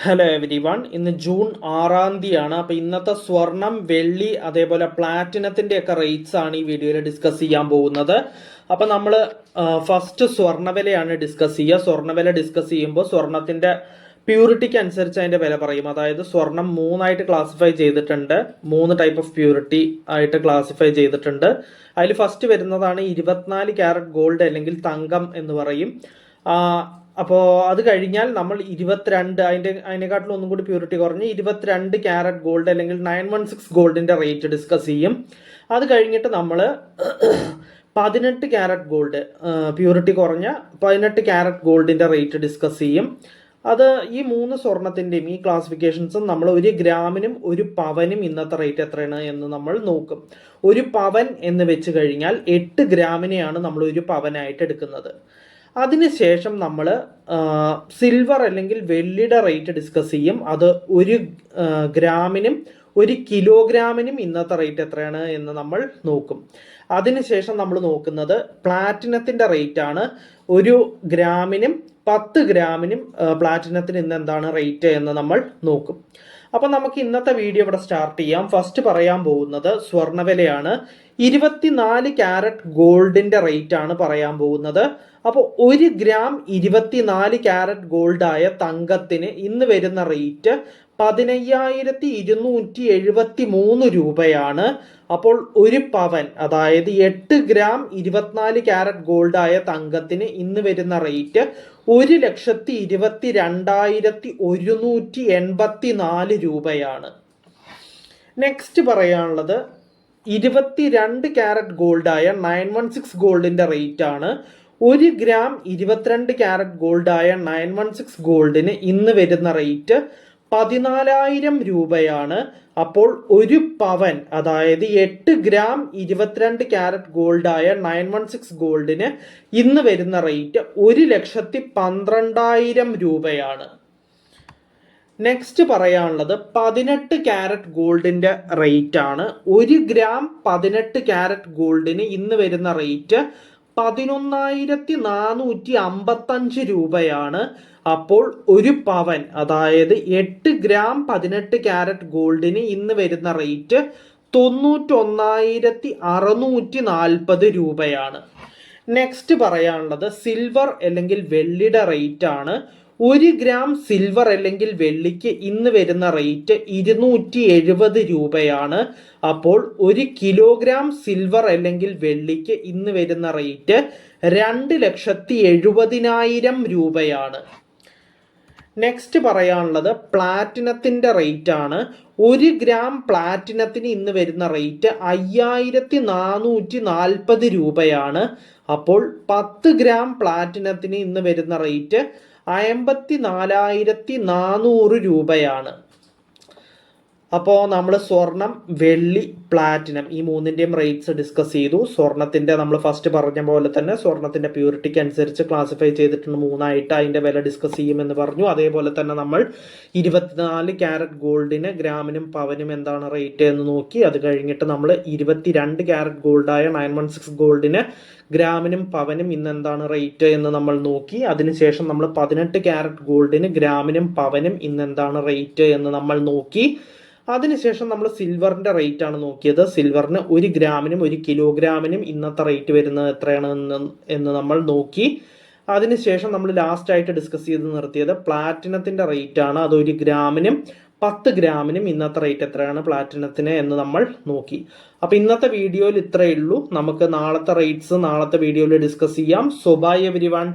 Hello every one, ഇന്ന് June 6-ാം തീയതിയാണ്. അപ്പോൾ ഇന്നത്തെ സ്വർണം, വെള്ളി, അതേപോലെ പ്ലാറ്റിനത്തിൻ്റെ ഒക്കെ റേറ്റ്സ് ആണ് ഈ വീഡിയോയിൽ ഡിസ്കസ് ചെയ്യാൻ പോകുന്നത്. അപ്പോൾ നമ്മൾ ഫസ്റ്റ് സ്വർണ്ണവിലയാണ് ഡിസ്കസ് ചെയ്യുക. സ്വർണ്ണവില ഡിസ്കസ് ചെയ്യുമ്പോൾ സ്വർണത്തിൻ്റെ പ്യൂരിറ്റിക്ക് അനുസരിച്ച് അതിൻ്റെ വില പറയും. അതായത് സ്വർണം മൂന്നായിട്ട് ക്ലാസിഫൈ ചെയ്തിട്ടുണ്ട്, 3 ടൈപ്പ് ഓഫ് പ്യൂരിറ്റി ആയിട്ട് ക്ലാസിഫൈ ചെയ്തിട്ടുണ്ട്. അതിൽ ഫസ്റ്റ് വരുന്നതാണ് 24 ക്യാരറ്റ് ഗോൾഡ് അല്ലെങ്കിൽ തങ്കം എന്ന് പറയും. അപ്പോൾ അത് കഴിഞ്ഞാൽ നമ്മൾ 22 അതിനെക്കാട്ടിലും ഒന്നും കൂടി പ്യൂരിറ്റി കുറഞ്ഞ് 22 ക്യാരറ്റ് ഗോൾഡ് അല്ലെങ്കിൽ 916 ഗോൾഡിൻ്റെ റേറ്റ് ഡിസ്കസ് ചെയ്യും. അത് കഴിഞ്ഞിട്ട് നമ്മൾ 18 ക്യാരറ്റ് ഗോൾഡ് പ്യൂരിറ്റി കുറഞ്ഞ 18 ക്യാരറ്റ് ഗോൾഡിൻ്റെ റേറ്റ് ഡിസ്കസ് ചെയ്യും. അത് ഈ 3 സ്വർണത്തിൻ്റെയും ഈ ക്ലാസിഫിക്കേഷൻസും നമ്മൾ 1 ഗ്രാമിനും 1 പവനും ഇന്നത്തെ റേറ്റ് എത്രയാണ് എന്ന് നമ്മൾ നോക്കും. 1 പവൻ എന്ന് വെച്ച് കഴിഞ്ഞാൽ 8 ഗ്രാമിനെയാണ് നമ്മൾ 1 പവനായിട്ട് എടുക്കുന്നത്. അതിനുശേഷം നമ്മൾ സിൽവർ അല്ലെങ്കിൽ വെള്ളിയുടെ റേറ്റ് ഡിസ്കസ് ചെയ്യും. അത് 1 ഗ്രാമിനും 1 കിലോഗ്രാമിനും ഇന്നത്തെ റേറ്റ് എത്രയാണ് എന്ന് നമ്മൾ നോക്കും. അതിനുശേഷം നമ്മൾ നോക്കുന്നത് പ്ലാറ്റിനത്തിൻ്റെ റേറ്റ് ആണ്. 1 ഗ്രാമിനും 10 ഗ്രാമിനും പ്ലാറ്റിനത്തിന് ഇന്ന് എന്താണ് റേറ്റ് എന്ന് നമ്മൾ നോക്കും. അപ്പം നമുക്ക് ഇന്നത്തെ വീഡിയോ ഇവിടെ സ്റ്റാർട്ട് ചെയ്യാം. ഫസ്റ്റ് പറയാൻ പോകുന്നത് സ്വർണ്ണവിലയാണ്. 24 ക്യാരറ്റ് ഗോൾഡിൻ്റെ റേറ്റ് ആണ് പറയാൻ പോകുന്നത്. അപ്പോൾ 1 ഗ്രാം 24 ക്യാരറ്റ് ഗോൾഡായ തങ്കത്തിന് ഇന്ന് വരുന്ന റേറ്റ് 15,273 രൂപയാണ്. അപ്പോൾ 1 പവൻ, അതായത് 8 ഗ്രാം 24 ക്യാരറ്റ് ഗോൾഡായ തങ്കത്തിന് ഇന്ന് വരുന്ന റേറ്റ് 1,22,184 രൂപയാണ്. നെക്സ്റ്റ് പറയാനുള്ളത് 22 ക്യാരറ്റ് ഗോൾഡായ 916 ഗോൾഡിൻ്റെ റേറ്റ് ആണ്. 1 ഗ്രാം 22 ക്യാരറ്റ് ഗോൾഡായ 916 ഗോൾഡിന് ഇന്ന് വരുന്ന റേറ്റ് 14,000 രൂപയാണ്. അപ്പോൾ 1 പവൻ, അതായത് 8 ഗ്രാം 22 ക്യാരറ്റ് ഗോൾഡായ 916 ഗോൾഡിന് ഇന്ന് വരുന്ന റേറ്റ് 1,12,000 രൂപയാണ്. നെക്സ്റ്റ് പറയാനുള്ളത് 18 ക്യാരറ്റ് ഗോൾഡിൻ്റെ റേറ്റ് ആണ്. 1 ഗ്രാം 18 ക്യാരറ്റ് ഗോൾഡിന് ഇന്ന് വരുന്ന റേറ്റ് 11,455 രൂപയാണ്. അപ്പോൾ 1 പവൻ, അതായത് 8 ഗ്രാം 18 ക്യാരറ്റ് ഗോൾഡിന് ഇന്ന് വരുന്ന റേറ്റ് 91,640 രൂപയാണ്. നെക്സ്റ്റ് പറയാനുള്ളത് സിൽവർ അല്ലെങ്കിൽ വെള്ളിയുടെ റേറ്റ് ആണ്. 1 ഗ്രാം സിൽവർ അല്ലെങ്കിൽ വെള്ളിക്ക് ഇന്ന് വരുന്ന റേറ്റ് 270 രൂപയാണ്. അപ്പോൾ 1 കിലോഗ്രാം സിൽവർ അല്ലെങ്കിൽ വെള്ളിക്ക് ഇന്ന് വരുന്ന റേറ്റ് 2,70,000 രൂപയാണ്. നെക്സ്റ്റ് പറയാനുള്ളത് പ്ലാറ്റിനത്തിൻ്റെ റേറ്റ് ആണ്. 1 ഗ്രാം പ്ലാറ്റിനത്തിന് ഇന്ന് വരുന്ന റേറ്റ് 5,440 രൂപയാണ്. അപ്പോൾ 10 ഗ്രാം പ്ലാറ്റിനത്തിന് ഇന്ന് വരുന്ന റേറ്റ് 54,400 രൂപയാണ്. അപ്പോൾ നമ്മൾ സ്വർണം, വെള്ളി, പ്ലാറ്റിനം ഈ 3ൻ്റെയും റേറ്റ്സ് ഡിസ്കസ് ചെയ്തു. സ്വർണത്തിൻ്റെ നമ്മൾ ഫസ്റ്റ് പറഞ്ഞ പോലെ തന്നെ സ്വർണത്തിൻ്റെ പ്യൂരിറ്റിക്ക് അനുസരിച്ച് ക്ലാസിഫൈ ചെയ്തിട്ടുണ്ട് 3ആയിട്ട്. അതിൻ്റെ വില ഡിസ്കസ് ചെയ്യുമെന്ന് പറഞ്ഞു. അതേപോലെ തന്നെ നമ്മൾ 24 ക്യാരറ്റ് ഗോൾഡിന് ഗ്രാമിനും പവനും എന്താണ് റേറ്റ് എന്ന് നോക്കി. അത് കഴിഞ്ഞിട്ട് നമ്മൾ 22 ക്യാരറ്റ് ഗോൾഡായ 916 ഗോൾഡിന് ഗ്രാമിനും പവനും ഇന്ന് എന്താണ് റേറ്റ് എന്ന് നമ്മൾ നോക്കി. അതിനുശേഷം നമ്മൾ 18 ക്യാരറ്റ് ഗോൾഡിന് ഗ്രാമിനും പവനും ഇന്ന് എന്താണ് റേറ്റ് എന്ന് നമ്മൾ നോക്കി. അതിനുശേഷം നമ്മൾ സിൽവറിൻ്റെ റേറ്റ് ആണ് നോക്കിയത്. സിൽവറിന് 1 ഗ്രാമിനും 1 കിലോഗ്രാമിനും ഇന്നത്തെ റേറ്റ് വരുന്നത് എത്രയാണ് എന്ന് നമ്മൾ നോക്കി. അതിനുശേഷം നമ്മൾ ലാസ്റ്റ് ആയിട്ട് ഡിസ്കസ് ചെയ്ത് നിർത്തിയത് പ്ലാറ്റിനത്തിൻ്റെ റേറ്റ് ആണ്. അത് 1 ഗ്രാമിനും 10 ഗ്രാമിനും ഇന്നത്തെ റേറ്റ് എത്രയാണ് പ്ലാറ്റിനത്തിന് എന്ന് നമ്മൾ നോക്കി. അപ്പോൾ ഇന്നത്തെ വീഡിയോയിൽ ഇത്രയേ ഉള്ളൂ. നമുക്ക് നാളത്തെ റേറ്റ്സ് നാളത്തെ വീഡിയോയിൽ ഡിസ്കസ് ചെയ്യാം. So bye everyone.